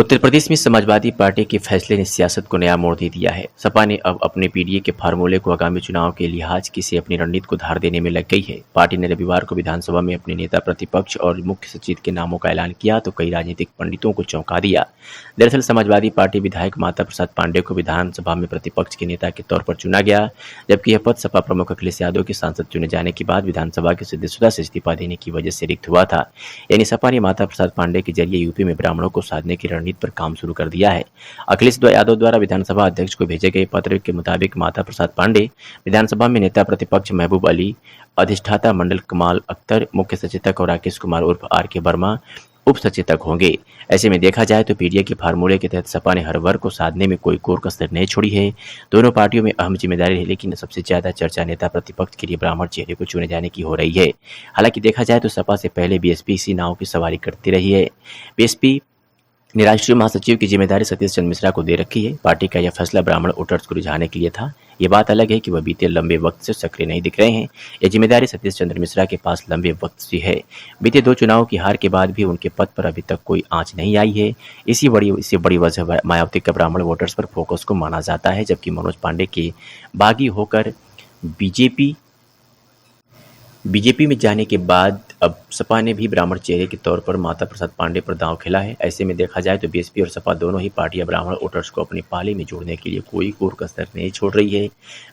उत्तर प्रदेश में समाजवादी पार्टी के फैसले ने सियासत को नया मोड़ दे दिया है। सपा ने अब अपने पीडीए के फार्मूले को आगामी चुनाव के लिहाज से अपनी रणनीति को धार देने में लग गई है। पार्टी ने रविवार को विधानसभा में अपने नेता प्रतिपक्ष और मुख्य सचेत के नामों का ऐलान किया तो कई राजनीतिक पंडितों को चौंका दिया। दरअसल समाजवादी पार्टी विधायक माता प्रसाद पांडेय को विधानसभा में प्रतिपक्ष के नेता के तौर पर चुना गया, जबकि यह पद सपा प्रमुख अखिलेश यादव के सांसद चुने जाने के बाद विधानसभा की सदस्यता से इस्तीफा देने की वजह से रिक्त हुआ था। यानी सपा ने माता प्रसाद पांडेय के जरिए यूपी में ब्राह्मणों को साधने की रणनीति पर काम शुरू कर दिया है। अखिलेश यादव द्वारा विधानसभा अध्यक्ष को भेजे गए पत्र के मुताबिक माता प्रसाद पांडेय विधानसभा में नेता प्रतिपक्ष महबूब अली, अधिष्ठाता मंडल कमाल अख्तर, मुख्य सचेतक और राकेश कुमार उर्फ आर.के. वर्मा उप सचेतक होंगे। ऐसे में देखा जाए तो पीडीए के फार्मूले के तहत सपा ने हर वर्ग को साधने में कोई कोर कसर नहीं छोड़ी है। दोनों पार्टियों में अहम जिम्मेदारी है, लेकिन सबसे ज्यादा चर्चा नेता प्रतिपक्ष के लिए ब्राह्मण चेहरे को चुने जाने की हो रही है। हालांकि देखा जाए तो सपा से पहले बीएसपी इसी नाव की सवारी करती रही है। बीएसपी ने राष्ट्रीय महासचिव की जिम्मेदारी सतीश चंद्र मिश्रा को दे रखी है। पार्टी का यह फैसला ब्राह्मण वोटर्स को रिझाने के लिए था। ये बात अलग है कि वह बीते लंबे वक्त से सक्रिय नहीं दिख रहे हैं। यह जिम्मेदारी सतीश चंद्र मिश्रा के पास लंबे वक्त से है। बीते 2 चुनाव की हार के बाद भी उनके पद पर अभी तक कोई आंच नहीं आई है। इससे बड़ी वजह मायावती का ब्राह्मण वोटर्स पर फोकस को माना जाता है, जबकि मनोज पांडे के बागी होकर बीजेपी में जाने के बाद अब सपा ने भी ब्राह्मण चेहरे के तौर पर माता प्रसाद पांडेय पर दांव खेला है। ऐसे में देखा जाए तो बीएसपी और सपा दोनों ही पार्टियां ब्राह्मण वोटर्स को अपनी पाले में जोड़ने के लिए कोई कोर कसर नहीं छोड़ रही है।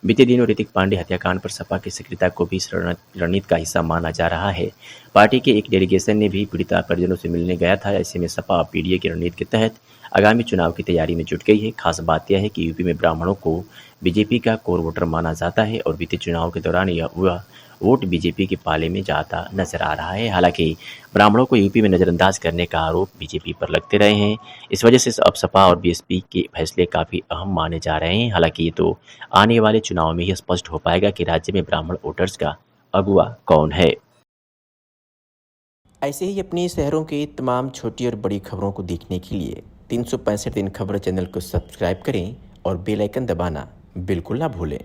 बीते दिनों ऋतिक पांडेय हत्याकांड पर सपा की सक्रियता को भी इस रणनीति का हिस्सा माना जा रहा है। पार्टी के एक डेलीगेशन ने भी पीड़िता परिजनों से मिलने गया था। ऐसे में सपा पीडीए की रणनीति के तहत आगामी चुनाव की तैयारी में जुट गई है। खास बात यह है कि यूपी में ब्राह्मणों को बीजेपी का कोर वोटर माना जाता है और बीते चुनाव के दौरान यह हुआ वोट बीजेपी के पाले में जाता नजर आ रहा है। हालांकि ब्राह्मणों को यूपी में नजरअंदाज करने का आरोप बीजेपी पर लगते रहे हैं। इस वजह से अब सपा और बीएसपी के फैसले काफी अहम माने जा रहे हैं। हालांकि ये तो आने वाले चुनाव में ही स्पष्ट हो पाएगा कि राज्य में ब्राह्मण वोटर्स का अगुवा कौन है। ऐसे ही अपने शहरों की तमाम छोटी और बड़ी खबरों को देखने के लिए 365 दिन खबर चैनल को सब्सक्राइब करें और बेल आइकन दबाना बिल्कुल ना भूलें।